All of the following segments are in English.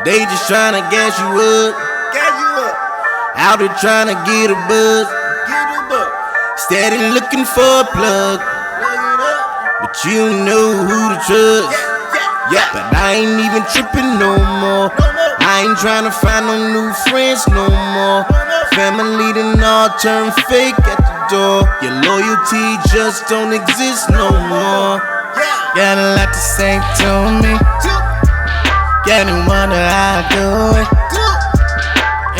They just tryna gas you up. Out here tryna get a buzz. Steady looking for a plug. But you know who to trust. But I ain't even tripping no more. I ain't tryna find no new friends no more. Family done all turn fake at the door. Your loyalty just don't exist no more. Got a lot to say to me. Got me wonder how I do it.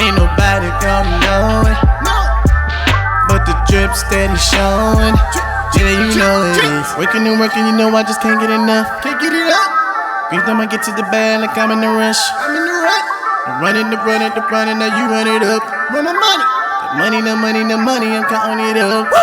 Ain't nobody gonna know it. But the drip steady showing. Yeah, you know it is. Working and working, you know I just can't get enough. Can't get it up. Every time I get to the bag, like I'm in a rush. I'm running, now you run it up. Run the money. The money, I'm counting it up. Woo!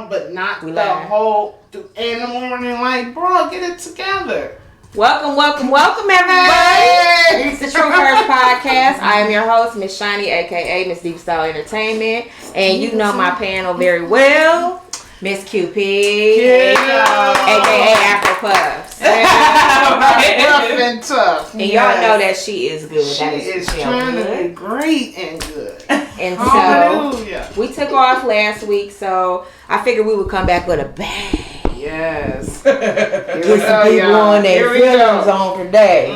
But not the whole in the morning. Like, bro, get it together. Welcome, everybody. It's the True Hers Podcast. I am your host, Miss Shiny, aka Miss Deep Style Entertainment, and you know my panel very well, Miss QP, aka Afro Puffs. Rough and tough. And y'all know that she is good. She is trying to be great and good. And so we took off last week, so I figured we would come back with a bang. Yes. Get some people on their feelings on today.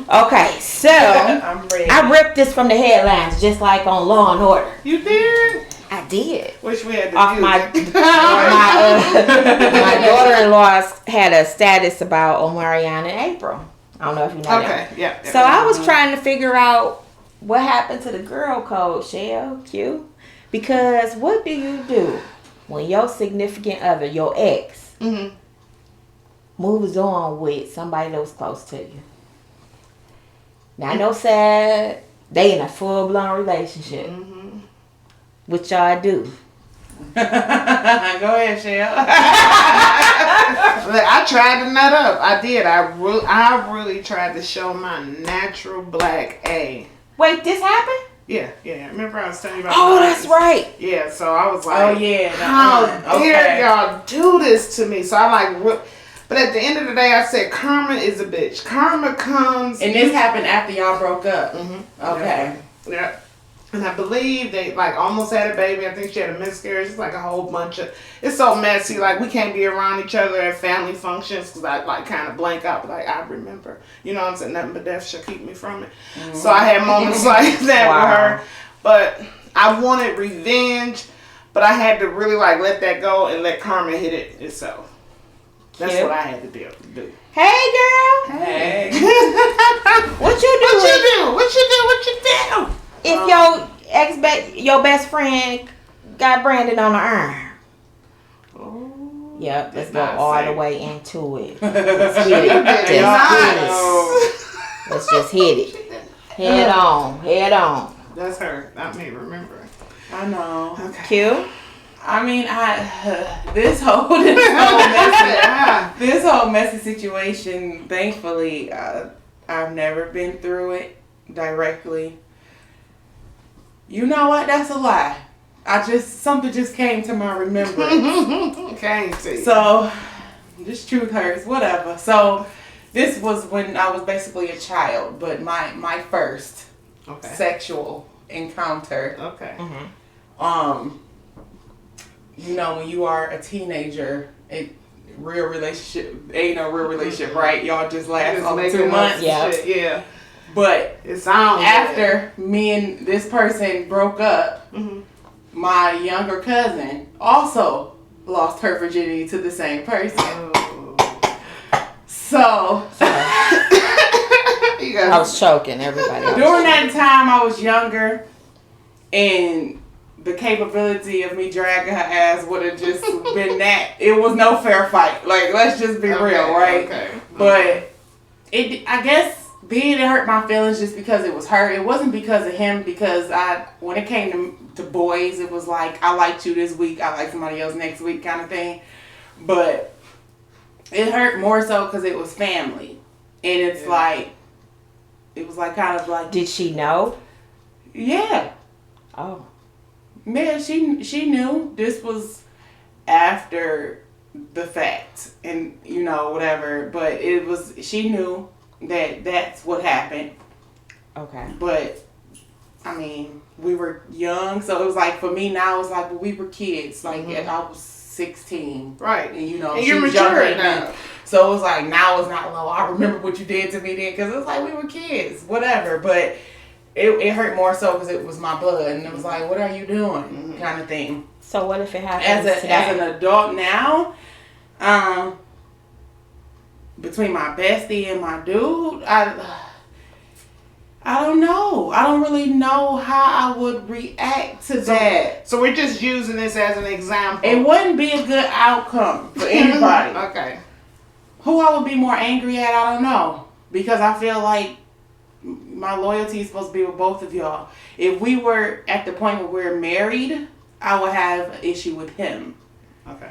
Okay, so I ripped this from the headlines just like on Law and Order. You did? I did. Wish we had to off do my daughter-in-law had a status about Omarion and April. I don't know if you know that. Okay, yeah. So I was trying to figure out what happened to the girl code, Shell, Q. Because what do you do when your significant other, your ex, moves on with somebody that was close to you? Now, I know sad, they in a full-blown relationship. What y'all do? Go ahead, Shell. I tried to nut up. I did. I really tried to show my natural black A. Wait, this happened? Yeah. Remember I was telling you about that's right. Yeah, so I was like, how dare y'all do this to me? So I but at the end of the day, I said, karma is a bitch. Karma comes. And this happened after y'all broke up. Okay. Yeah. And I believe they almost had a baby. I think she had a miscarriage. It's like a whole bunch of. It's so messy. Like we can't be around each other at family functions because I kind of blank out. But I remember. You know what I'm saying? Nothing but death shall keep me from it. So I had moments like that with her. But I wanted revenge. But I had to really let that go and let karma hit it itself. That's what I had to do. Hey, girl. Hey. What you do? What you do? If your best friend got Brandon on the arm. Oh. Yep, let's go all the way into it. Let's just hit it. Head on. That's her. Not me, remember. I know. Okay. Q? I mean, this whole messy situation, thankfully, I've never been through it directly. You know what? That's a lie. Something just came to my remembrance. Okay, see. So, just truth hurts, whatever. So, this was when I was basically a child, but my first sexual encounter. Okay. You know, when you are a teenager, real relationship ain't no real relationship, right? Y'all just last over 2 months. Yeah. But it sounds after me and this person broke up, my younger cousin also lost her virginity to the same person. So I was choking everybody else. During that time I was younger, and the capability of me dragging her ass would have just been that. It was no fair fight. Like, let's just be real, right? Okay. But I guess it hurt my feelings just because it was her. It wasn't because of him, because when it came to boys, it was like, I liked you this week, I like somebody else next week kind of thing. But it hurt more so because it was family. And it's like, it was like kind of like... Did she know? Yeah. Oh. Man, she knew. This was after the fact. And, you know, whatever. But she knew that that's what happened. Okay. But, I mean, we were young. So it was like, for me now, it's like, well, we were kids. Like, I was 16. Right. And, you know, and she you're was mature younger now. So it was like, now it's not low. I remember what you did to me then. Because it was like, we were kids. Whatever. But it hurt more so because it was my blood. And it was like, what are you doing? Kind of thing. So what if it happens today? As an adult now, between my bestie and my dude, I don't know. I don't really know how I would react to that. So we're just using this as an example. It wouldn't be a good outcome for anybody. Okay. Who I would be more angry at, I don't know. Because I feel like my loyalty is supposed to be with both of y'all. If we were at the point where we're married, I would have an issue with him. Okay.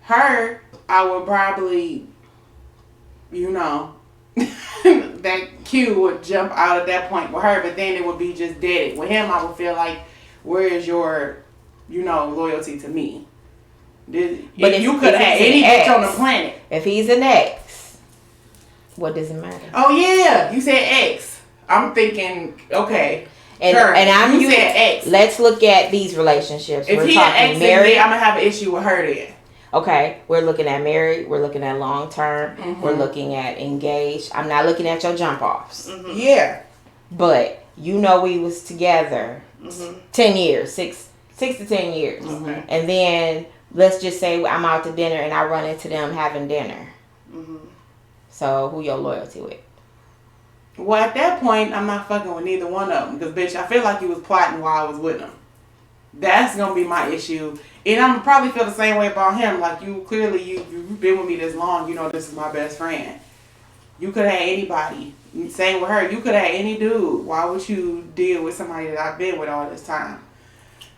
Her, I would probably, you know, that Q would jump out at that point with her, but then it would be just dead. With him, I would feel like, where is your, you know, loyalty to me? But if you could have any bitch on the planet. If he's an ex, what does it matter? Oh yeah, you said ex. I'm thinking, okay. And you said ex. Let's look at these relationships. If we're talking married, I'm gonna have an issue with her then. Okay, we're looking at married. We're looking at long term. Mm-hmm. We're looking at engaged. I'm not looking at your jump offs. Mm-hmm. Yeah. But you know we was together 10 years, 6 to 10 years. Okay. And then let's just say I'm out to dinner and I run into them having dinner. Mm-hmm. So who your loyalty with? Well, at that point, I'm not fucking with neither one of them. Because, bitch, I feel like you was plotting while I was with them. That's going to be my issue. And I'm probably feel the same way about him. Like, you've been with me this long. You know this is my best friend. You could have had anybody. Same with her. You could have had any dude. Why would you deal with somebody that I've been with all this time?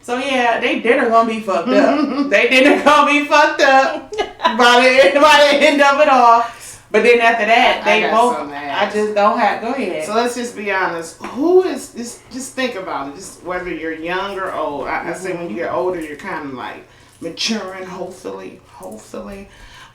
So, yeah, they dinner going to be fucked up. They dinner going to be fucked up by the end of it all. But then after that, I just don't have, go ahead. So let's just be honest. Who is, just think about it. Just whether you're young or old. I say when you get older, you're kind of like maturing, hopefully.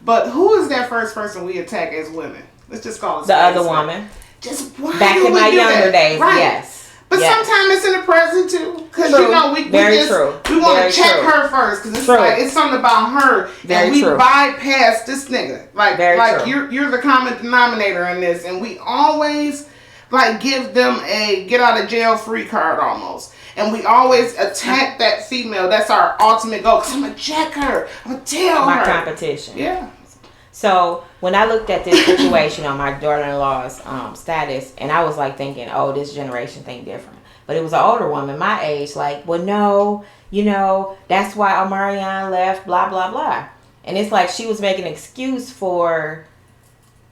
But who is that first person we attack as women? Let's just call it the other woman. Just why back do in we my do younger that? days, right. Yes. But sometimes it's in the present too, because you know we want to check her first, because it's like it's something about her, and we bypass this nigga. Like you're the common denominator in this, and we always like give them a get out of jail free card almost, and we always attack that female. That's our ultimate goal. Cause I'm gonna check her. I'm gonna tell her. My competition. Yeah. So when I looked at this situation on my daughter-in-law's status, and I was like thinking, oh, this generation think different. But it was an older woman, my age, like, well, no, you know, that's why Omarion left, blah, blah, blah. And it's like she was making an excuse for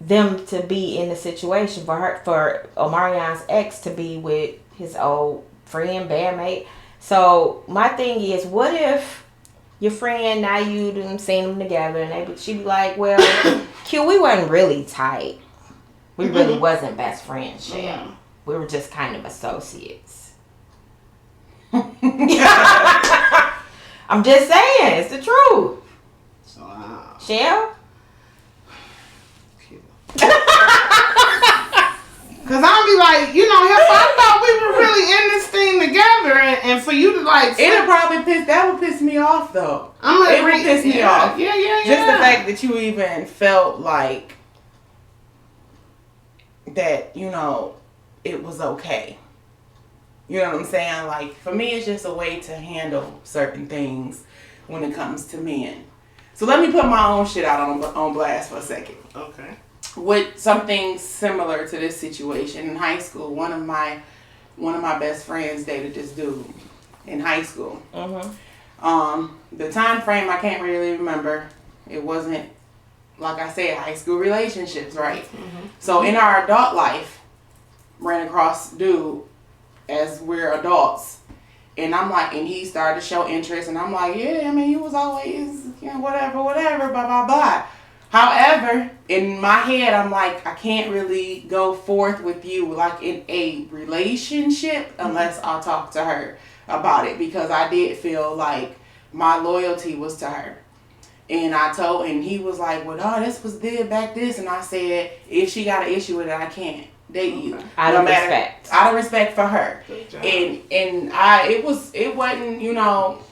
them to be in the situation, for Omarion's ex to be with his old friend, bandmate. So my thing is, what if your friend, now you done seen them together, and she'd be like, well, Q, we wasn't really tight. We really wasn't best friends, yeah. We were just kind of associates. I'm just saying, it's the truth. Shell? Cause I'll be like, you know, I thought we were really in this thing together, and for you to like, that would piss me off though. It would piss me off. Yeah. Just the fact that you even felt like that, you know, it was okay. You know what I'm saying? Like, for me, it's just a way to handle certain things when it comes to men. So let me put my own shit out on blast for a second. Okay. With something similar to this situation in high school, one of my best friends dated this dude. in high school. Mm-hmm. The time frame I can't really remember. It wasn't, like I said, high school relationships, right? Mm-hmm. So in our adult life, ran across dude as we're adults. And I'm like, and he started to show interest, and I'm like, yeah, I mean, you was always, you know, whatever, blah, blah, blah. However, in my head, I'm like, I can't really go forth with you, like, in a relationship unless I talk to her about it, because I did feel like my loyalty was to her. And and he was like, well, no, this was did back this, and I said, if she got an issue with it, I can't date you. Out of respect. Out of respect for her. Good job. And it wasn't, you know,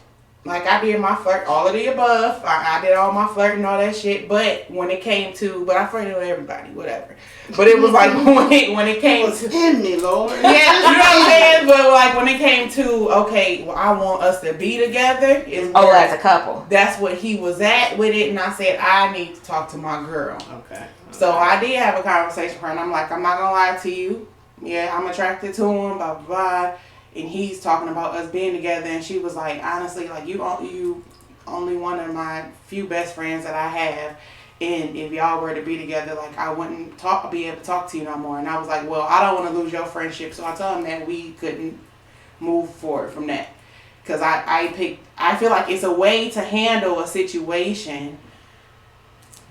like I did my flirt, all of the above. I did all my flirt and all that shit. But when it came to, but I flirted with everybody, whatever. But it was like when it came to in me, Lord. Yeah, you know what I'm saying? But like when it came to, okay, well, I want us to be together. As a couple. That's what he was at with it. And I said, I need to talk to my girl. Okay. So I did have a conversation with her, and I'm like, I'm not gonna lie to you. Yeah, I'm attracted to him, blah, blah, blah. And he's talking about us being together, and she was like, honestly, like, you only one of my few best friends that I have, and if y'all were to be together, like, I wouldn't be able to talk to you no more. And I was like, well, I don't want to lose your friendship, so I told him that we couldn't move forward from that. Because I feel like it's a way to handle a situation.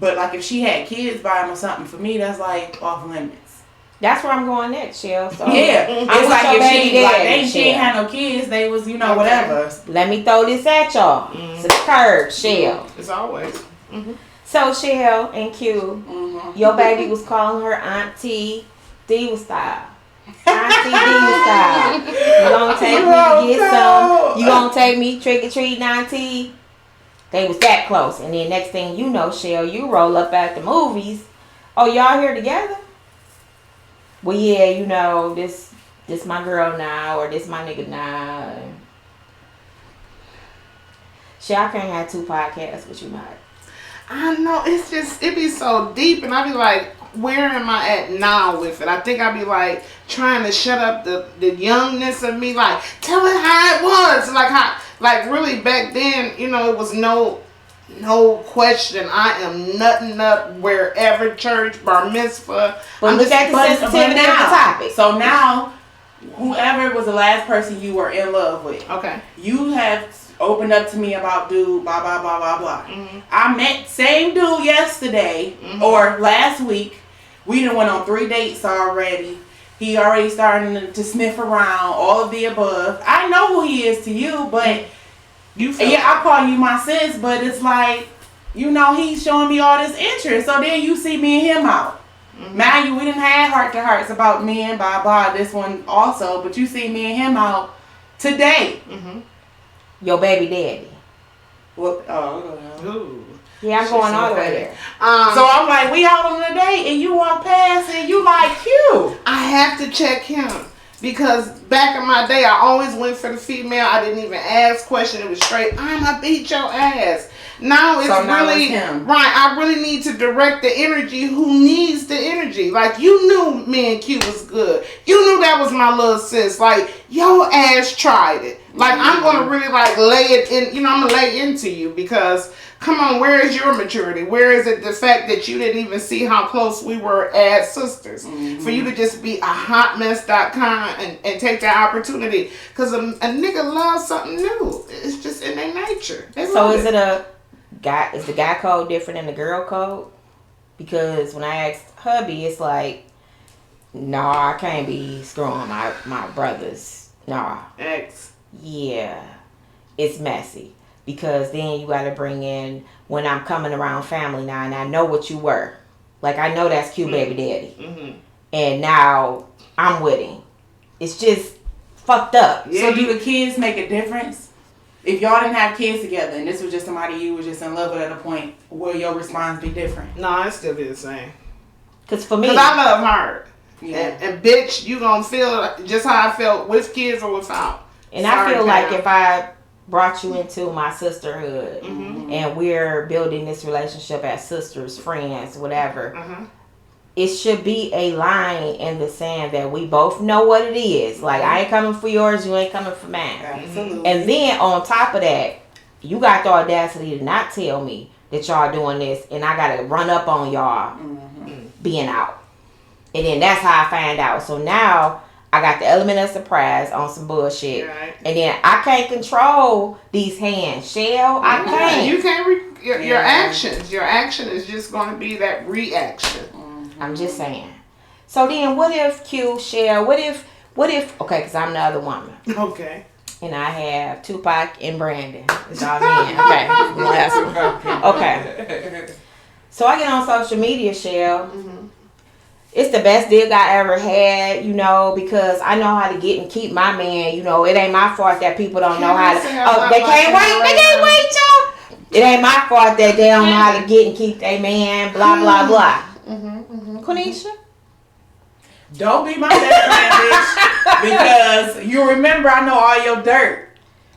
But like if she had kids by him or something, for me that's like off limits. That's where I'm going next, Shell. So yeah, it's like if she ain't had no kids, they was, you know, Okay. whatever. Let me throw this at y'all. Mm-hmm. It's a curve, Shell. It's always. Mm-hmm. So Shell and Q, your baby was calling her Auntie Diva style. Auntie Diva style. You gonna take me to get some? You gonna take me trick or treat, Auntie? They was that close, and then next thing you know, Shell, you roll up at the movies. Oh, y'all here together? Well, yeah, you know, this my girl now, or this my nigga now. Shell, I can't have 2 podcasts with you, Mike. I know, it's just, it be so deep, and I be like, where am I at now with it? I think I be like trying to shut up the youngness of me, like, tell it how it was, like really back then, you know, it was no question. I am nutting up wherever, church, bar mitzvah. But look at the sensitivity of the topic. So now, whoever was the last person you were in love with, Okay, you have opened up to me about dude, blah, blah, blah, blah, blah. Mm-hmm. I met same dude yesterday, or last week. We done went on 3 dates already. He already starting to sniff around, all of the above. I know who he is to you, but I call you my sis, but it's like, you know, he's showing me all this interest. So then you see me and him out. Mind you, we didn't have heart-to-hearts about men, blah, blah, this one also, but you see me and him out today. Your baby daddy. What? Oh, ooh. Yeah, I'm going all the way there. so I'm like, we out on a date, and you walk past, and you like, cute. I have to check him. Because back in my day, I always went for the female. I didn't even ask question. It was straight, I'ma beat your ass. Now it's really, him. Right, I really need to direct the energy who needs the energy. Like, you knew me and Q was good. You knew that was my little sis. Like, your ass tried it. Like, I'm going to really, like, lay it in, you know, I'm going to lay into you because, come on, where is your maturity? Where is it the fact that you didn't even see how close we were as sisters? For you to just be a hotmess.com and take that opportunity. Because a nigga loves something new. It's just in their nature. So is the guy code different than the girl code? Because when I asked hubby, it's like, nah, I can't be screwing my brothers. Nah. X. Yeah. It's messy. Because then you got to bring in, when I'm coming around family now, and I know what you were. Like, I know that's Q baby daddy. And now I'm with him. It's just fucked up. Yeah, so do the kids make a difference? If y'all didn't have kids together and this was just somebody you was just in love with at a point, will your response be different? No, it still be the same. Because for me, because I love hard. Yeah. And bitch, you gonna feel just how I felt with kids or without. And I feel like if I brought you into my sisterhood and we're building this relationship as sisters, friends, whatever, it should be a line in the sand that we both know what it is. Like, I ain't coming for yours, you ain't coming for mine. Absolutely. And then on top of that, you got the audacity to not tell me that y'all doing this, and I gotta run up on y'all being out. And then that's how I find out. So now I got the element of surprise on some bullshit. Right. And then I can't control these hands, Shell. I can't. You can't. Your actions. Your action is just going to be that reaction. I'm just saying. So then, what if Q, Shell? What if? Okay, because I'm the other woman. Okay. And I have Tupac and Brandon. It's all men. Okay. Okay. So I get on social media, Shell. It's the best dig I ever had, because I know how to get and keep my man. It ain't my fault that people don't know how to. Oh, they can't wait. They can't wait, y'all. It ain't my fault that they don't know how to get and keep their man. Blah blah blah. Quenisha, don't be my best friend, bitch. Because you remember, I know all your dirt.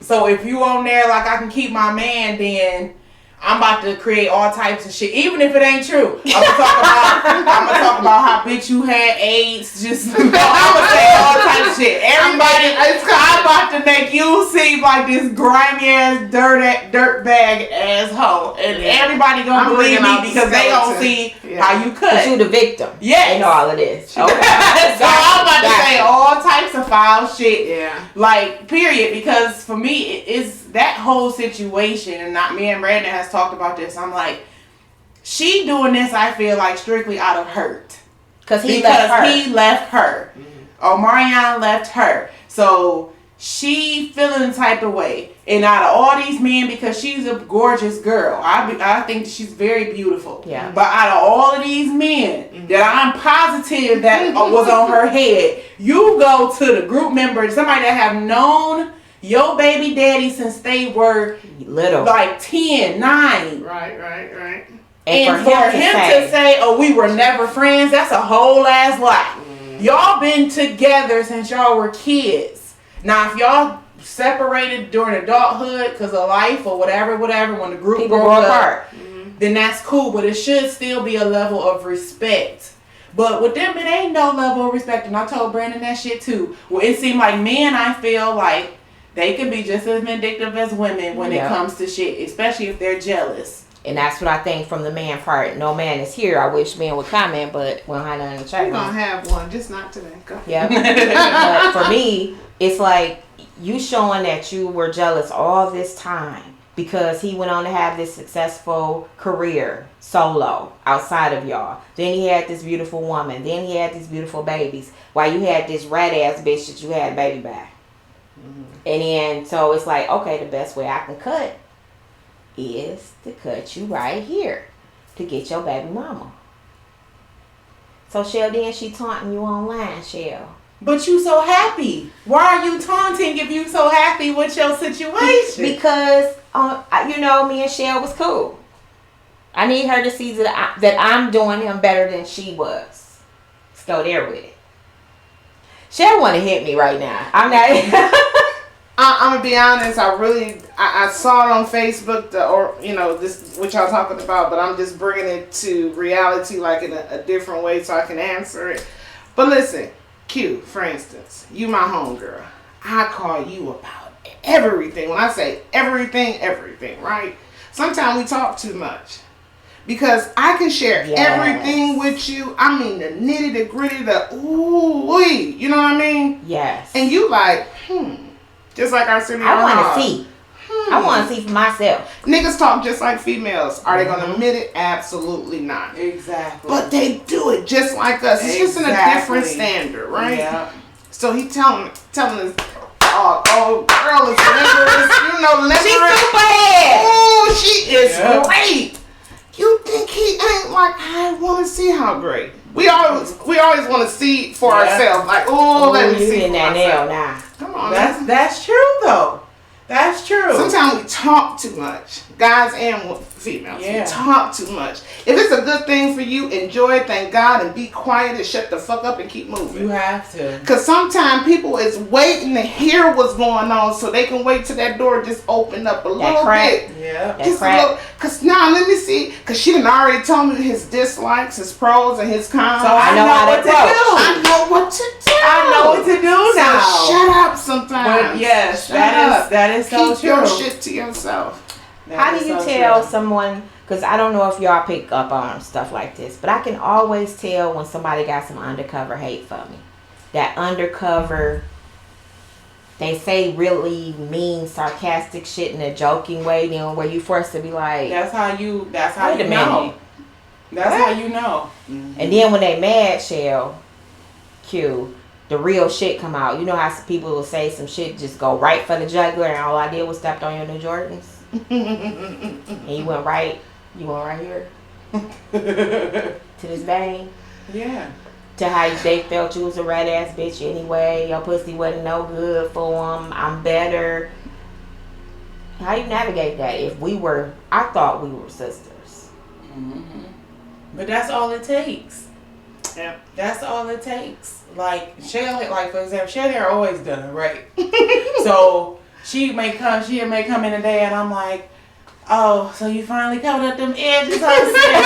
So if you on there like I can keep my man, then I'm about to create all types of shit, even if it ain't true. I'm gonna talk about how bitch you had AIDS. Just I'm gonna say all types of shit. Everybody, I'm about to make you seem like this grimy ass dirt bag asshole, and everybody gonna believe me because they gonna see how you cut. Cause you the victim. Yeah, in all of this. Okay. So I'm about to say all types of foul shit. Yeah. Like, period. Because for me, it's that whole situation, and not me and Brandon has talked about this. I'm like, she doing this, I feel like, strictly out of hurt. Because he left her. Omarion left her. So she feeling the type of way. And out of all these men, because she's a gorgeous girl, I think she's very beautiful. Yeah. But out of all of these men that I'm positive that was on her head, you go to the group member, somebody that have known your baby daddy since they were little, like 10, 9. Right. And for him to say, oh, we were never friends, that's a whole ass lie. Y'all been together since y'all were kids. Now, if y'all separated during adulthood because of life or whatever, when the group broke apart, then that's cool. But it should still be a level of respect. But with them, it ain't no level of respect. And I told Brandon that shit too. Well, it seemed like men, I feel like, they can be just as vindictive as women when it comes to shit, especially if they're jealous. And that's what I think from the man part. No man is here. I wish men would comment, but we don't have nothing to check on. We're going to have one, just not today. Go. Yeah. But for me, it's like you showing that you were jealous all this time because he went on to have this successful career solo outside of y'all. Then he had this beautiful woman. Then he had these beautiful babies. While you had this rat ass bitch that you had a baby by. And then, so it's like, okay, the best way I can cut is to cut you right here to get your baby mama. So, Shell, then she taunting you online, Shell. But you so happy. Why are you taunting if you so happy with your situation? Because, me and Shell was cool. I need her to see that I'm doing him better than she was. Let's go there with it. Shell want to hit me right now. I'm not... I'm gonna be honest. I saw it on Facebook, this what y'all talking about, but I'm just bringing it to reality, like in a different way, so I can answer it. But listen, Q, for instance, you my homegirl. I call you about everything. When I say everything, right? Sometimes we talk too much. Because I can share everything with you. I mean, the nitty, the gritty, the ooh-wee. You know what I mean? Yes. And you like, Just like our city. I want to see. I want to see for myself. Niggas talk just like females. Are they going to admit it? Absolutely not. Exactly. But they do it just like us. It's just in a different standard, right? Yeah. So he telling us, girl is limberous. She's superhead. Oh, she is great. You think he ain't like, I want to see how great. We always want to see for ourselves. Like, let me see in that nail now. Come on, that's true though. That's true. Sometimes we talk too much. Guys and females. Yeah. We talk too much. If it's a good thing for you, enjoy it, thank God, and be quiet and shut the fuck up and keep moving. You have to. Because sometimes people is waiting to hear what's going on so they can wait till that door just open up a little bit. Yeah. Just a little. Because now, let me see. Because she done already told me his dislikes, his pros, and his cons. So I know what to do. I know what to do. I know what to do now. So shut up sometimes. But yes, Shut up. that is so Keep true. your shit to yourself. How do you tell someone, because I don't know if y'all pick up on stuff like this, but I can always tell when somebody got some undercover hate for me. That undercover, they say really mean, sarcastic shit in a joking way, you know, where you forced to be like, That's how you know. That's What? how you know. And then when they mad, Shell, Q, the real shit come out. You know how some people will say some shit, just go right for the jugular, and all I did was stepped on your New Jordans? And you went right here to this vein. Yeah. To how they felt you was a rat ass bitch anyway. Your pussy wasn't no good for them. I'm better. How you navigate that? I thought we were sisters. Mm-hmm. But that's all it takes. Yeah. That's all it takes. Like Shelly, like for example, Shelly always done it right. So she may come in a day and I'm like, oh, so you finally covered up them edges, huh, sis?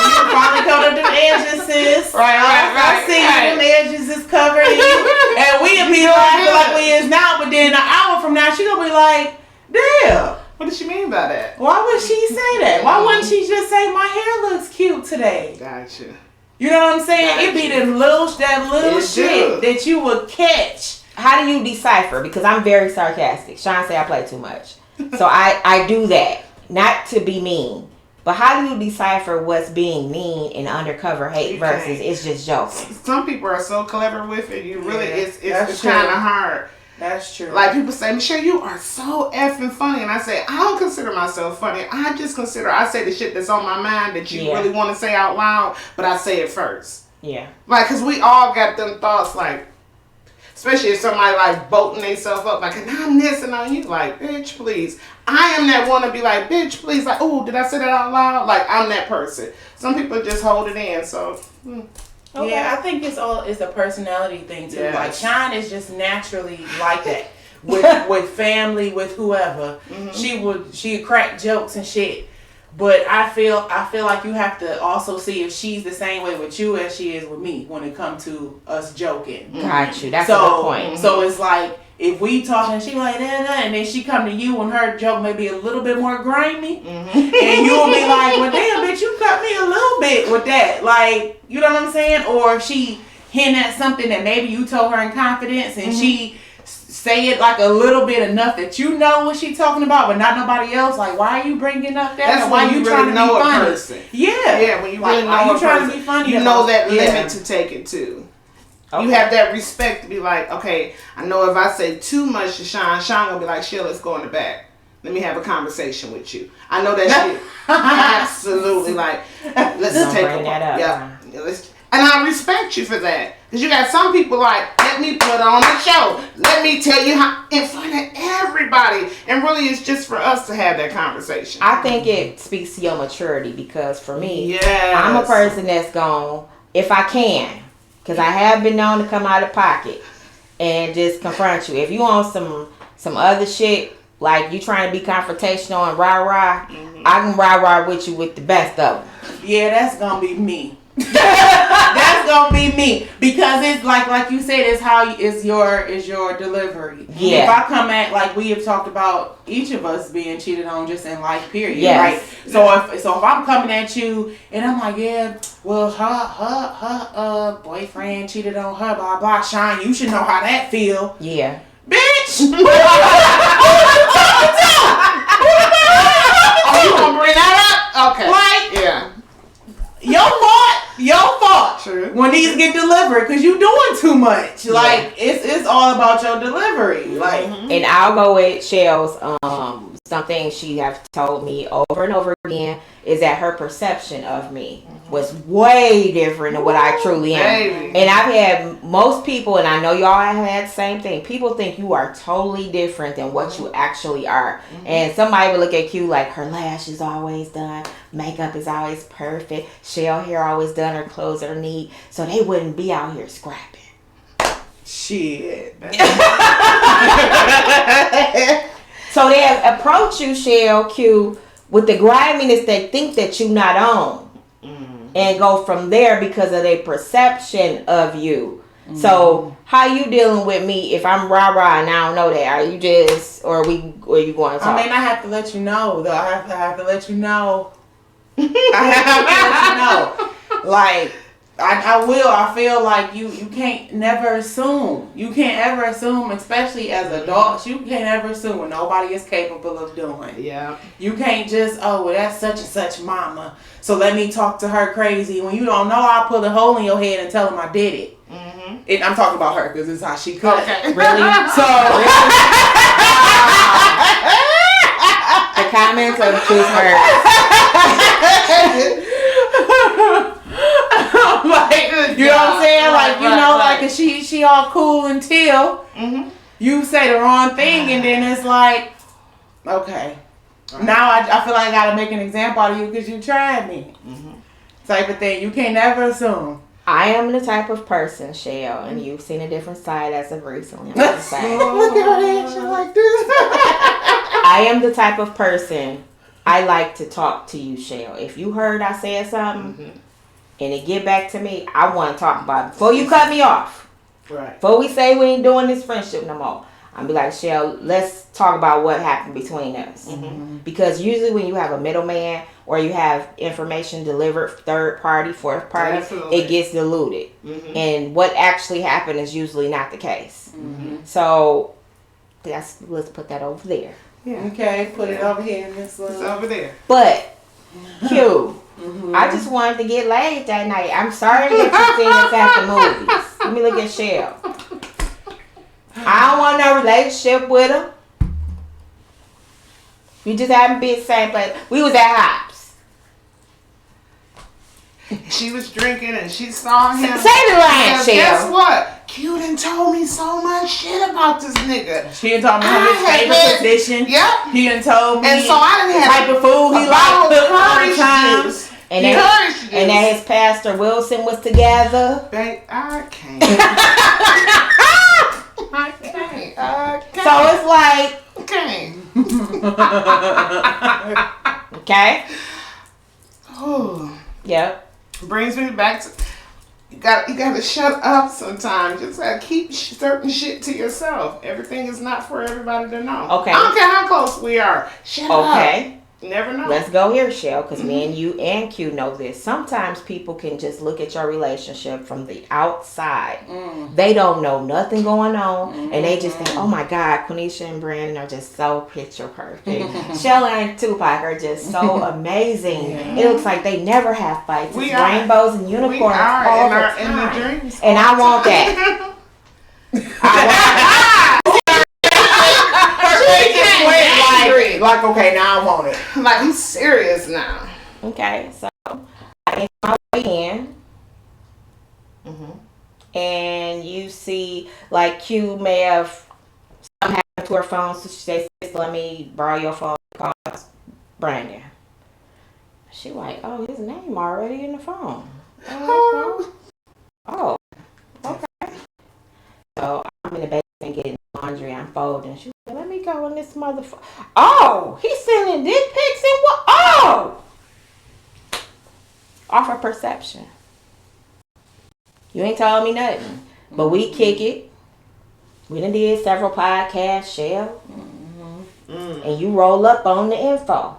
You finally covered up them edges, sis. Right. I see them edges is covered. And we'll be laughing like we is now, but then an hour from now, she gonna be like, damn. What does she mean by that? Why would she say that? Why wouldn't she just say my hair looks cute today? Gotcha. You know what I'm saying? It be that little It shit that you would catch. How do you decipher? Because I'm very sarcastic. Sean say I play too much. So I do that. Not to be mean. But how do you decipher what's being mean and undercover hate versus it's just joking? Some people are so clever with it. You really, it's that's kind of hard. That's true. Like people say, Michelle, you are so effing funny. And I say, I don't consider myself funny. I say the shit that's on my mind that you really want to say out loud, but I say it first. Yeah. Like, because we all got them thoughts, like, especially if somebody like bolting themselves up, like, and I'm this and on you, like, bitch, please. I am that one to be like, bitch, please, like, oh, did I say that out loud? Like, I'm that person. Some people just hold it in, so. Okay. Yeah, I think it's a personality thing too. Yes. Like Sean is just naturally like that with family, with whoever. Mm-hmm. She'd crack jokes and shit. But I feel like you have to also see if she's the same way with you as she is with me when it comes to us joking. Got you. That's a good point. Mm-hmm. So it's like if we talking, she like that, and then she come to you and her joke may be a little bit more grimy, and you'll be like, well, damn, bitch, you cut me a little bit with that, like, you know what I'm saying? Or if she hint at something that maybe you told her in confidence, and she say it like a little bit enough that you know what she talking about, but not nobody else. Like, why are you bringing up that? That's why when you trying really to know be a funny? person. Yeah, when you like, really know are you a trying person, to be funny? you know that Yeah. limit to take it to. Okay. You have that respect to be like, okay, I know if I say too much to Sean gonna be like, Sheila, let's go in the back. Let me have a conversation with you. I know that shit. Absolutely, like, let's Don't take bring that up. Yeah, and I respect you for that. Because you got some people like, let me put on the show. Let me tell you how, in front of everybody. And really, it's just for us to have that conversation. I think it speaks to your maturity because for me, yes. I'm a person that's gone, if I can, because I have been known to come out of pocket and just confront you. If you on some other shit, like you trying to be confrontational and rah-rah, I can rah-rah with you with the best of them. Yeah, that's gonna be me. That's gonna be me because it's like you said, it's your delivery. Yeah. If I come at, like we have talked about, each of us being cheated on just in life, period. Yes. Right. So if I'm coming at you and I'm like, yeah, well her boyfriend cheated on her, blah blah. Shine, you should know how that feel. Yeah. Bitch. Oh, you gonna bring that up? Okay. Like, yeah. Your fault. True. When these get delivered, because you doing too much. Like, it's all about your delivery. Like, And I'll go with Shell's something she have told me over and over again is that her perception of me was way different than what I truly am. Baby. And I've had most people, and I know y'all have had the same thing, people think you are totally different than what you actually are. And somebody would look at you like, her lash is always done, makeup is always perfect, shell hair always done, her clothes are neat, so they wouldn't be out here scrapping. Shit. So they approach you, Shell Q, with the griminess they think that you not on, and go from there because of their perception of you. So how you dealing with me if I'm rah-rah and I don't know that? Are you just, or you going to talk? I mean, I have to let you know, though. I have to let you know. I have to let you know. Like, I will. I feel like you can't never assume. You can't ever assume, especially as adults. You can't ever assume what nobody is capable of doing. Yeah. You can't just, oh, well, that's such and such mama, so let me talk to her crazy. When you don't know, I'll put a hole in your head and tell them I did it. I'm talking about her because it's how she cut. Okay. Really? So, The comments of Q's hurt. like, you know what I'm saying? Like, you know, like, and she all cool until you say the wrong thing, and then it's like, okay, now I feel like I gotta make an example out of you because you tried me, type of thing. You can't never assume. I am the type of person, Shell, and you've seen a different side as of recently. I'm gonna say. Look at her action like this. I am the type of person, I like to talk to you, Shell. If you heard I said something and it get back to me, I want to talk about it. Before you cut me off. Right. Before we say we ain't doing this friendship no more, I'm be like, Shell, let's talk about what happened between us. Because usually when you have a middleman or you have information delivered third party, fourth party, Absolutely. it gets diluted. And what actually happened is usually not the case. So let's put that over there. Yeah. Okay, put it over here in this It's little. over there. But Q, I just wanted to get laid that night. I'm sorry that you seen us at the movies. Let me look at Shell. I don't want no relationship with him. We just haven't been the same place. We was at Hops. She was drinking and she saw him. Say the line, Because Shell. guess what? Q done told me so much shit about this nigga. She done told me I his had favorite been- position. Yep. He done told me And so I done the had type of food he a liked bottle to of cook all the Courage time. juice. And Courage that, juice. and that his pastor Wilson was together. Babe, I can't. I can't. So it's like, Okay. okay. Oh, Yep. brings me back to you gotta shut up sometimes. You just gotta keep certain shit to yourself. Everything is not for everybody to know. Okay. I don't care how close we are. Shut up. Okay. You never know. Let's go here, Shell, because me and you and Q know this. Sometimes people can just look at your relationship from the outside. They don't know nothing going on, and they just think, oh my God, Quenisha and Brandon are just so picture perfect. Shell and Tupac are just so amazing. It looks like they never have fights. We It's are. rainbows and we unicorns are all in the our time. in the dreams. And I want that. Like, okay, now I want it. Like, I'm serious now. Okay, so I get my way in. And you see, like, Q may have something happened to her phone, so she says, let me borrow your phone to call Brandon. She like, oh, his name already in the phone. Oh, okay. So I'm in the basement getting laundry, I'm folding. She like, let me go in this motherfucker. Oh, he's sending dick pics and what? Oh! Off of perception. You ain't told me nothing. But we kick it. We done did several podcasts, Shell. And you roll up on the info.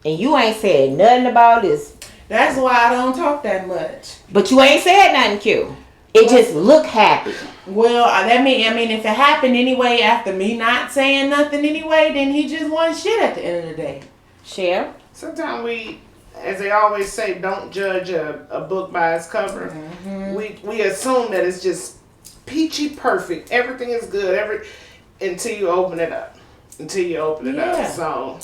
And you ain't said nothing about this. That's why I don't talk that much. But you ain't said nothing, Q. It just look happy. Well, I mean, if it happened anyway after me not saying nothing anyway, then he just won shit at the end of the day. Shell. Sometimes we, as they always say, don't judge a book by its cover. We assume that it's just peachy perfect. Everything is good until you open it up. So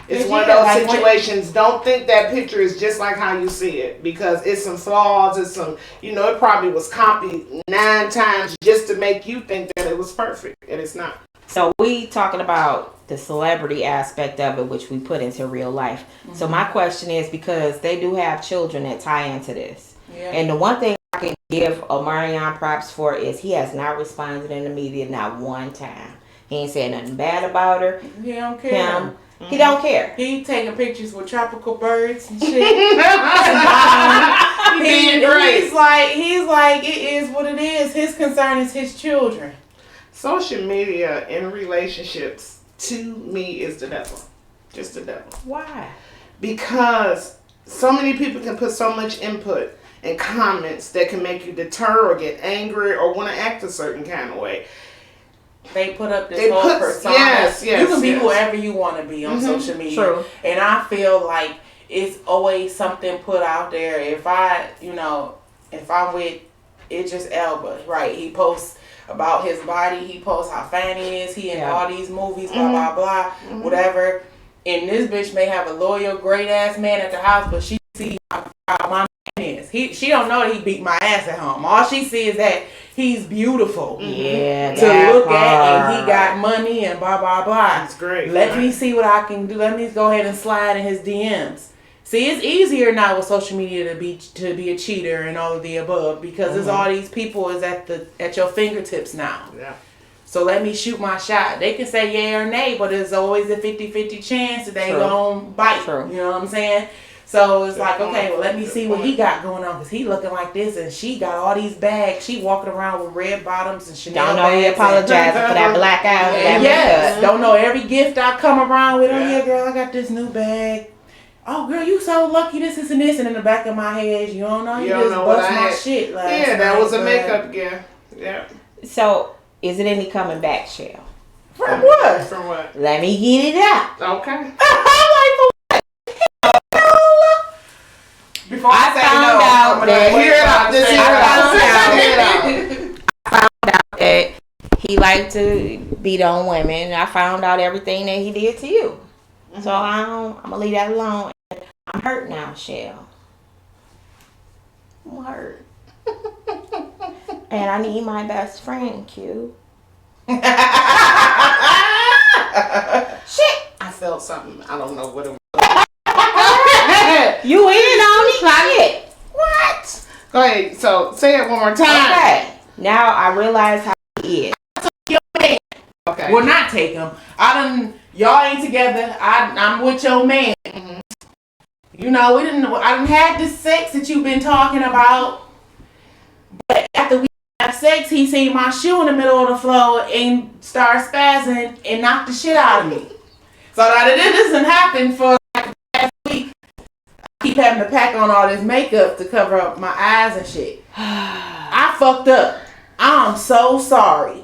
It's one of those situations. Don't think that picture is just like how you see it, because it's some flaws. It's some, it probably was copied 9 times just to make you think that it was perfect, and it's not. So we talking about the celebrity aspect of it, which we put into real life. Mm-hmm. So my question is, because they do have children that tie into this, and the one thing I can give Omarion props for is he has not responded in the media not one time. He ain't said nothing bad about her. He don't care. He don't care. He taking pictures with tropical birds and shit. He's like, it is what it is. His concern is his children. Social media in relationships, to me, is the devil. Just the devil. Why? Because so many people can put so much input and comments that can make you deter or get angry or want to act a certain kind of way. They put up this whole persona. Yes, you can be whoever you want to be on social media. True. And I feel like it's always something put out there. If I'm with Idris Elba, right? He posts about his body. He posts how fat he is. He in all these movies, blah, blah, blah, whatever. And this bitch may have a loyal, great-ass man at the house, but she see how my man is. She don't know that he beat my ass at home. All she sees is that he's beautiful to look at, and he got money and blah, blah, blah. That's great. Let me see what I can do. Let me go ahead and slide in his DMs. See, it's easier now with social media to be a cheater and all of the above, because there's all these people is at your fingertips now. Yeah. So let me shoot my shot. They can say yay or nay, but there's always a 50-50 chance that they gonna bite. True. You know what I'm saying? So it's like, okay, well, let me see what he got going on, because he looking like this, and she got all these bags. She walking around with red bottoms and Chanel Don't know bags. he apologizing for that black eye. Yes. Don't know every gift I come around with. Oh, yeah, girl, I got this new bag. Oh, girl, you so lucky, this, and this. And in the back of my head, you don't know. You just bust my shit last night. That was a makeup gear. Yeah. So, is it any coming back, Shell? From what? From what? Let me get it out. Okay. Before I found out that he liked to beat on women. I found out everything that he did to you. So I'm gonna leave that alone. I'm hurt now, Shell. I'm hurt. And I need my best friend, Q. Shit! I felt something. I don't know what it was. You in on it? Shit. What? Go ahead. So say it one more time. Okay. Now I realize how he is. Okay. Well, not take him. Y'all ain't together. I'm with your man. Mm-hmm. I didn't have the sex that you've been talking about. But after we have sex, he seen my shoe in the middle of the floor and started spazzing and knocked the shit out of me. So that it doesn't happen for like the past week. I keep having to pack on all this makeup to cover up my eyes and shit. I fucked up. I'm so sorry.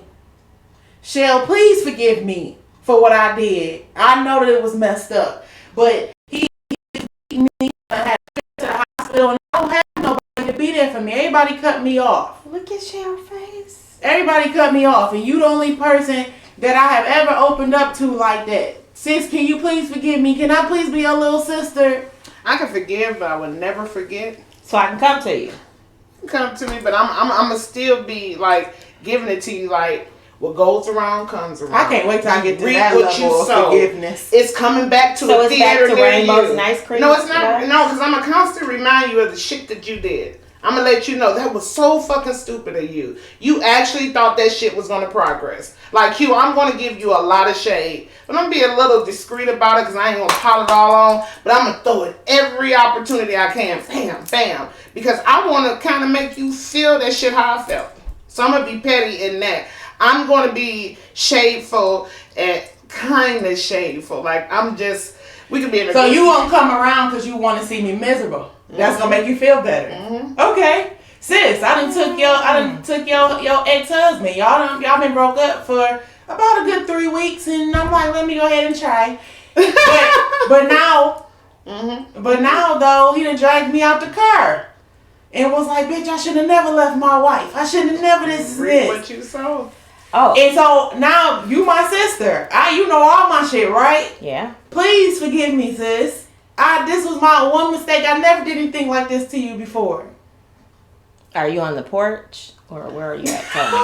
Shell, please forgive me for what I did. I know that it was messed up, but he beat me. I had to go to the hospital, and I don't have nobody to be there for me. Everybody cut me off. Look at Shell's face. Everybody cut me off, and you the only person that I have ever opened up to like that. Sis, can you please forgive me? Can I please be your little sister? I can forgive, but I would never forget. So I can come to you. Come to me, but I'm gonna still be like giving it to you like. What goes around comes around. I can't wait till I get to that level of forgiveness. It's coming back to a theater. So it's back to rainbows and ice cream? No, it's not. No, because I'm going to constantly remind you of the shit that you did. I'm going to let you know that was so fucking stupid of you. You actually thought that shit was going to progress. Like, Q, I'm going to give you a lot of shade. But I'm going to be a little discreet about it because I ain't going to pile it all on. But I'm going to throw it every opportunity I can. Bam, bam. Because I want to kind of make you feel that shit how I felt. So I'm going to be petty in that. I'm going to be shadeful and kind of shadeful. Like, we can be in a So you won't come around because you want to see me miserable. That's going to make you feel better. Mm-hmm. Okay. Sis, I done took your ex-husband. Y'all been broke up for about a good 3 weeks, and I'm like, let me go ahead and try. But now though, he done dragged me out the car. And was like, bitch, I should have never left my wife. I should have never this. Reap what you sow. Oh. And so now you my sister. You know all my shit, right? Yeah. Please forgive me, sis. This was my one mistake. I never did anything like this to you before. Are you on the porch or where are you at? Tell me.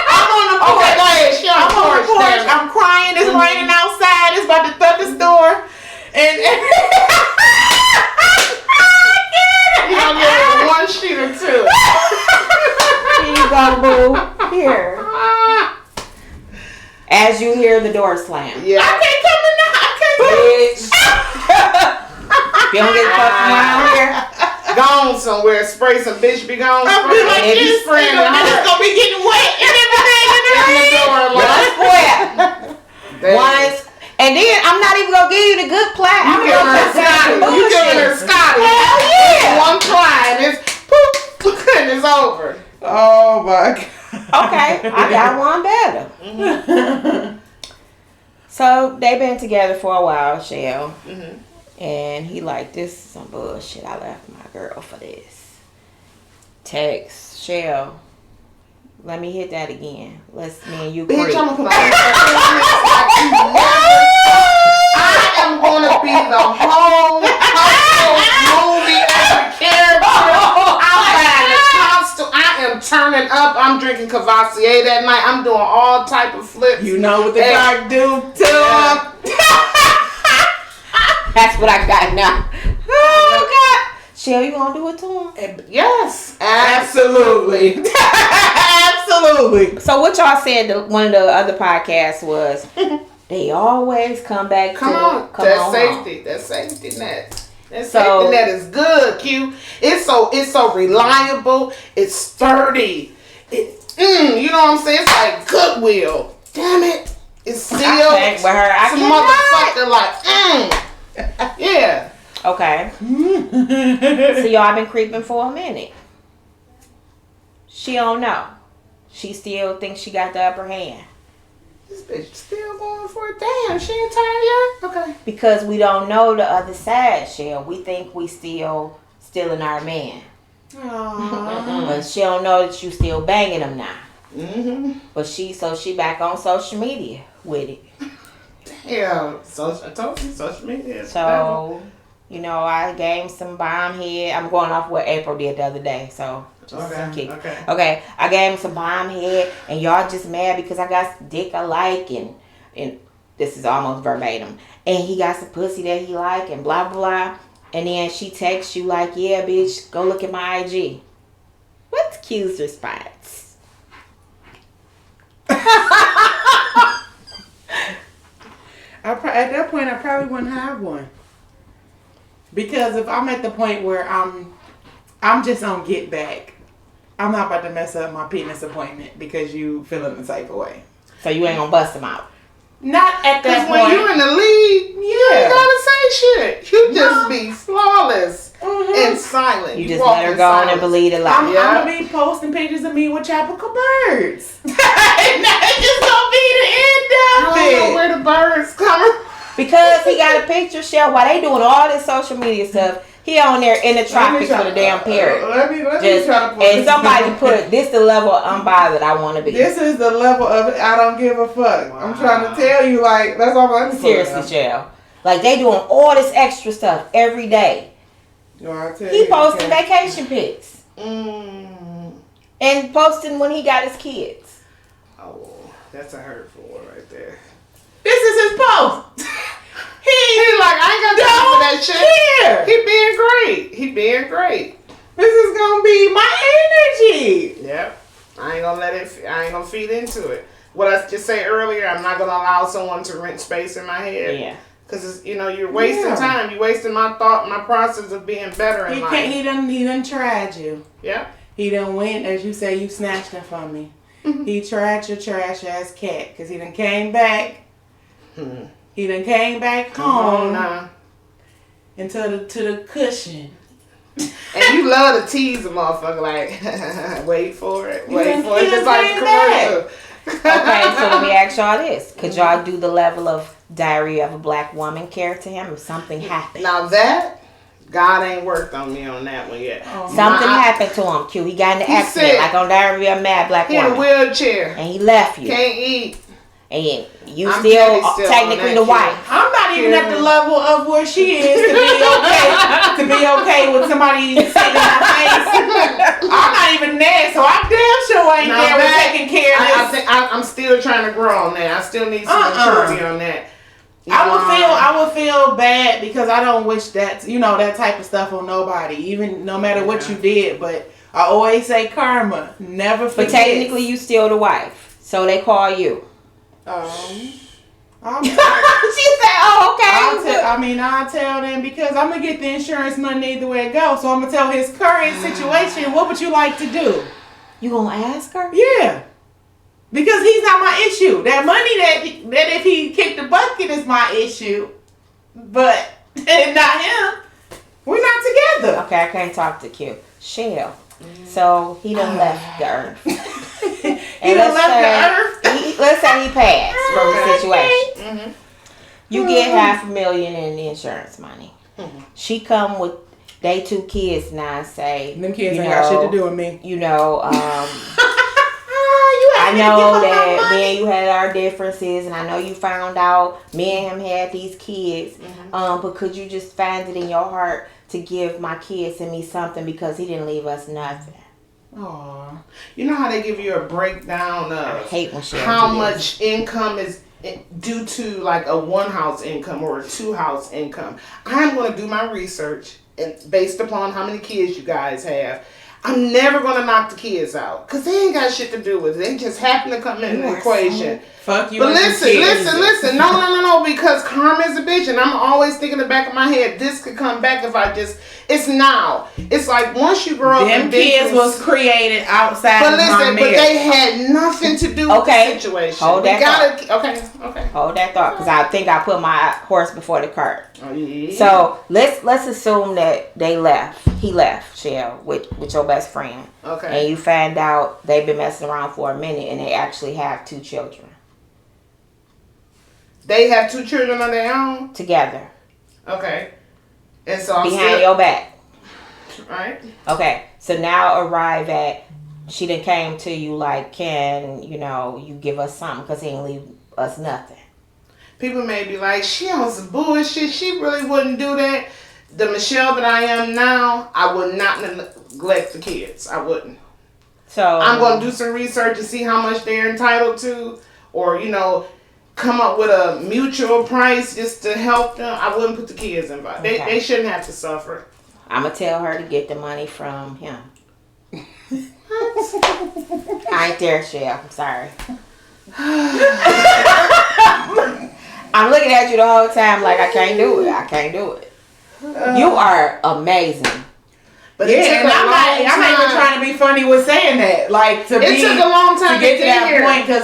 I'm on the porch. Okay, go ahead. She on the porch. I'm crying. It's raining outside. It's about to thunderstorm. And you don't get one sheet or two. Here you go, boo. Here. As you hear the door slam. Yeah. I can't come in now. I can't. Bitch. If you don't get fucked around here, Gone somewhere. Spray some bitch be gone. I'll be like And if you this. spraying And her. it's gonna be getting wet and everything in the In the rain. door, one like, square. damn. One. And then I'm not even gonna give you the good plat. You giving her Scotty. You giving her Scotty. Hell yeah. One try and it's poop and it's over. Oh my god. Okay, I got one better. So they been together for a while, Shell. And he like, this is some bullshit. I left my girl for this. Text Shell. Let me hit that again. Let's me and you Bitch, creep. I'm gonna put on I am gonna be the whole movie as a character. I'm buying a costume. I am turning up. I'm drinking Cavassier that night. I'm doing all type of flips. You know what the Hey. dark do to him. That's what I got now. Oh God. Shell, you gonna do it to him? Yes, Absolutely. Absolutely. So what y'all said one of the other podcasts was they always come back Come to on, come that on safety, that safety net. That So- safety net is good, Q. It's so reliable. It's sturdy. You know what I'm saying? It's like Goodwill. Damn it, it's sealed. I can't with her. I Some cannot. motherfucker like yeah. Okay. So y'all been creeping for a minute. She don't know. She still thinks she got the upper hand. This bitch still going for it. Damn, she ain't tired yet. Okay. Because we don't know the other side, Shell. We think we still stealing our man. Aww. But she don't know that you still banging him now. But she back on social media with it. Yeah. I told you, social media. Is So, you know, I gave some bomb head. I'm going off what April did the other day. So, just Okay, kick. okay. Okay, I gave him some bomb head, and y'all just mad because I got some dick I like, and this is almost verbatim. And he got some pussy that he like, and blah, blah, blah. And then she texts you like, yeah, bitch, go look at my IG. What's Q's response? At that point, I probably wouldn't have one. Because if I'm at the point where I'm just on get back, I'm not about to mess up my penis appointment because you feeling the type of way. So you ain't gonna bust him out. Not at that Because when point. you're in the lead, you Yeah. ain't gotta say shit. You just be flawless and silent. You just walk let her in go on and silence. believe the lie. I'm Yeah. gonna be posting pictures of me with tropical birds. And that's just gonna be the end I of don't know it. where the birds coming. Because he got a picture, Shell, while they doing all this social media stuff, he on there in the tropics with a damn parrot. Let me Just, try to pull and this somebody together. put, this the level of unbothered I want to be. This is the level of I don't give a fuck. Wow. I'm trying to tell you, like, that's all I'm Seriously, Shell. Like, they doing all this extra stuff every day. He posting vacation pics. And posting when he got his kids. Oh, that's a hurtful one right there. This is his post. He like, I ain't got time for that shit. Here. He being great. He being great. This is gonna be my energy. Yep. I ain't gonna feed into it. What I just say earlier, I'm not gonna allow someone to rent space in my head. Yeah. Cause you're wasting Yeah. time. You're wasting my process of being better in He life. can't. He done tried you. Yeah. He done went, as you say, you snatched her from me. He tried your trash ass cat because he done came back. He done came back home Nah. into to the cushion. And you love to tease a motherfucker like, wait for it, You wait done- for it, you just done like came commercial. Okay, so let me ask y'all this. Could y'all do the level of Diary of a Black Woman character to him if something happened? Now that God ain't worked on me on that one yet. Something happened to him, Q. He got in an accident, like on Diary of a Mad Black Woman. He in a wheelchair. And he left you. Can't eat. And you still technically the wife. I'm not even at the level of where she is to be okay with somebody sitting in my face. I'm not even there, so I'm damn sure ain't there with taking care of this. I'm still trying to grow on that. I still need some maturity on that. I would feel bad because I don't wish that that type of stuff on nobody, even no matter what you did. But I always say karma, never forget. But technically, you still the wife, so they call you. She said, "Oh, okay." I'll tell them because I'm gonna get the insurance money either way it goes. So I'm gonna tell his current situation. What would you like to do? You gonna ask her? Yeah. Because he's not my issue. That money that if he kicked the bucket is my issue, but not him. We're not together. Okay, I can't talk to Q. Shell. So he done left the earth. He done left the earth? Let's say he passed from the situation. Mm-hmm. You get $500,000 in insurance money. Mm-hmm. She come with they 2 kids now and say, them kids ain't got shit to do with me. I know that me and you had our differences, and I know you found out me and him had these kids. Mm-hmm. But could you just find it in your heart to give my kids and me something because he didn't leave us nothing? Aww. You know how they give you a breakdown of I hate when how much income is due to like a 1-house income or a 2-house income? I'm going to do my research, and based upon how many kids you guys have, I'm never going to knock the kids out because they ain't got shit to do with it. They just happen to come in the equation. Fuck you. But listen. No, because karma is a bitch, and I'm always thinking in the back of my head, this could come back if it's now. It's like once you grow up in business. Kids was created outside of my marriage. But they had nothing to do with the situation. Hold that thought. Okay. Hold that thought, because I think I put my horse before the cart. Oh, yeah. So let's assume that they left. He left, Shell, with your best friend. Okay. And you find out they've been messing around for a minute, and they actually have 2 children. They have 2 children on their own? Together. Okay. And so behind your back. Right. Okay. So now arrive at, she done came to you like, can, you give us something because he ain't leave us nothing. People may be like, she on some bullshit. She really wouldn't do that. The Michelle that I am now, I would not neglect the kids. I wouldn't. So I'm going to do some research to see how much they're entitled to, or, come up with a mutual price just to help them. I wouldn't put the kids involved. Okay. They shouldn't have to suffer. I'm going to tell her to get the money from him. I ain't there, Shell. I'm sorry. I'm looking at you the whole time like I can't do it. You are amazing. But I'm not even trying to be funny with saying that. Like took a long time to get to that point because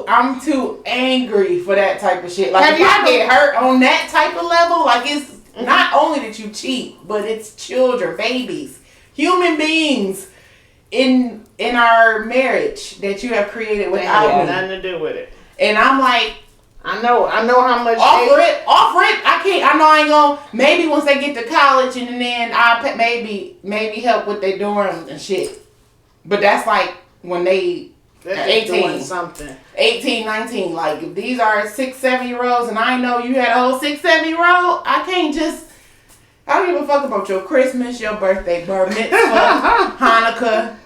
I'm too angry for that type of shit. Like if I get hurt on that type of level, like it's not only that you cheat, but it's children, babies, human beings in our marriage that you have created without me. Nothing to do with it. And I'm like, I know how much. Offer it. I can't. I know I ain't gonna. Maybe once they get to college and then I'll maybe help with their dorm and shit. But that's like when they 18 something. 18, 19. Like if these are 6, 7-year-olds and I know you had a whole 6, 7-year-old, I can't just. I don't give a fuck about your Christmas, your birthday, bar mitzvah, Hanukkah,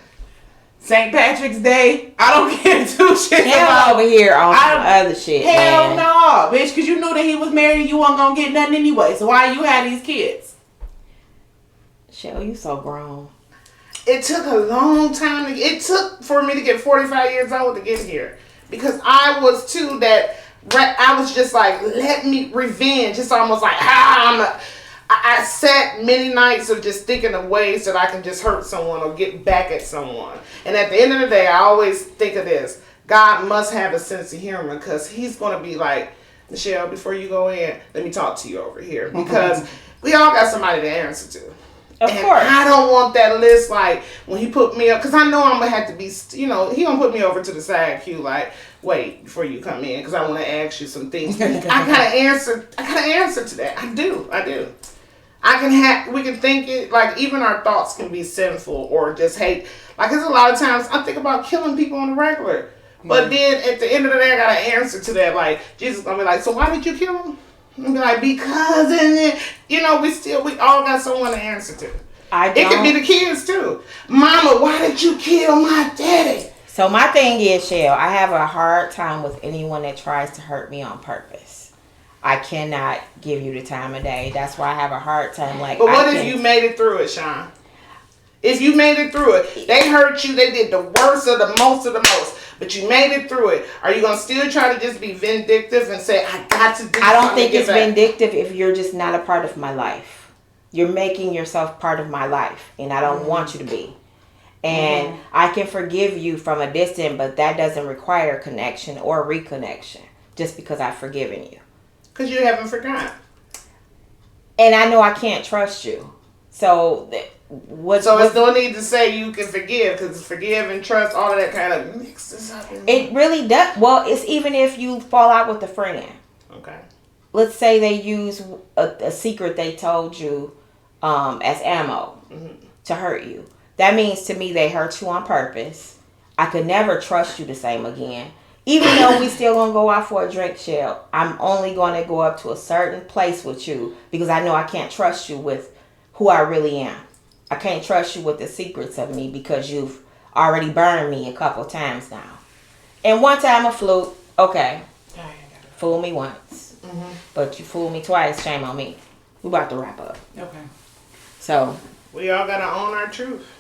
St. Patrick's Day. I don't care too shit about over here on some other shit. Hell no, bitch, because you knew that he was married and you weren't going to get nothing anyway. So why you had these kids? Shell, you so grown. It took a long time. It took for me to get 45 years old to get here. Because I was too that, I was just like, let me revenge. It's almost like, I sat many nights of just thinking of ways that I can just hurt someone or get back at someone. And at the end of the day, I always think of this. God must have a sense of humor because he's going to be like, Michelle, before you go in, let me talk to you over here. Because we all got somebody to answer to. Of course. I don't want that list like when he put me up, because I know I'm going to have to be, he going to put me over to the side queue like, wait, before you come in, because I want to ask you some things. I got to answer to that. I do. we can think it, like, even our thoughts can be sinful or just hate. Like, there's a lot of times I think about killing people on the regular. But then at the end of the day, I got an answer to that. Like, Jesus gonna be like, so why did you kill him? And be like, because, and then, we all got someone to answer to. It could be the kids too. Mama, why did you kill my daddy? So my thing is, Shell, I have a hard time with anyone that tries to hurt me on purpose. I cannot give you the time of day. That's why I have a hard time. Like, but what if you made it through it, Sean? If you made it through it, they hurt you, they did the worst of the most, but you made it through it. Are you going to still try to just be vindictive and say, I got to do something? I don't think it's vindictive if you're just not a part of my life. You're making yourself part of my life, and I don't want you to be. And I can forgive you from a distance, but that doesn't require connection or reconnection just because I've forgiven you. Because you haven't forgotten. And I know I can't trust you. So it's no need to say you can forgive, because forgive and trust, all of that kind of mixes up. It really does. Well, it's even if you fall out with a friend. Okay. Let's say they use a secret they told you as ammo to hurt you. That means to me they hurt you on purpose. I could never trust you the same again. Even though we still gonna go out for a drink, Shell, I'm only gonna go up to a certain place with you because I know I can't trust you with who I really am. I can't trust you with the secrets of me because you've already burned me a couple times now. And one time a fluke, okay. Fool me once. But you fool me twice, shame on me. We about to wrap up. Okay. So. We all got to own our truth.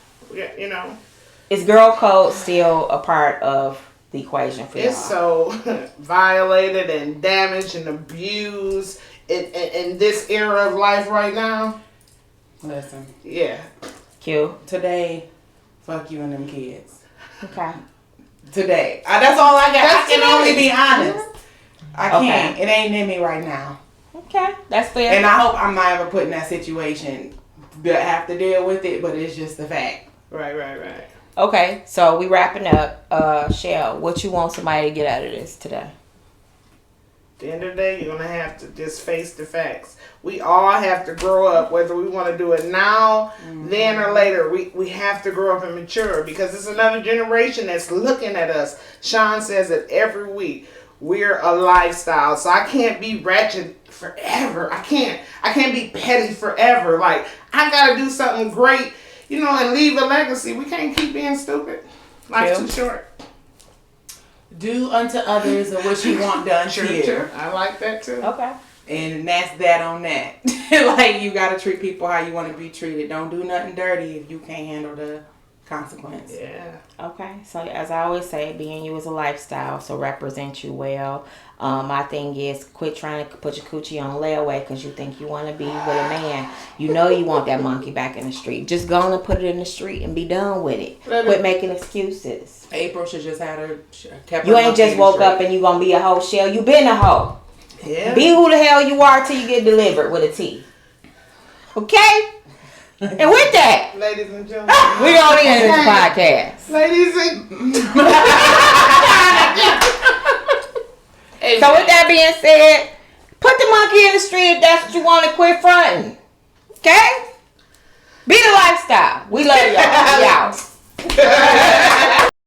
Is girl code still a part of the equation for y'all? It's so violated and damaged and abused in this era of life right now. Listen. Yeah. Q. Today, fuck you and them kids. Okay. Today. That's all I got. I can only be honest. I can't. It ain't in me right now. Okay. That's fair. And I hope I'm not ever put in that situation to have to deal with it, but it's just a fact. Right. Okay. So we wrapping up. Shell, what you want somebody to get out of this today? At the end of the day, you're going to have to just face the facts. We all have to grow up, whether we want to do it now, then, or later. We have to grow up and mature because it's another generation that's looking at us. Sean says it every week. We're a lifestyle. So I can't be ratchet forever. I can't be petty forever. Like, I got to do something great, and leave a legacy. We can't keep being stupid. Life's too short. Do unto others what you want done to you. Sure. I like that too. Okay. And that's that on that. Like, you got to treat people how you want to be treated. Don't do nothing dirty if you can't handle the consequence. Yeah. Okay. So as I always say, being you is a lifestyle. So represent you well. My thing is quit trying to put your coochie on layaway because you think you want to be with a man. You know you want that monkey back in the street. Just go on and put it in the street and be done with it. Quit making excuses. April should just have her. You ain't just woke up and you gonna be a hoe, Shell. You been a hoe. Yeah. Be who the hell you are till you get delivered with a T. Okay? And with that, ladies and gentlemen, we're gonna end this podcast. Ladies and so with that being said, put the monkey in the street if that's what you want to quit fronting. Okay? Be the lifestyle. We love y'all. We out.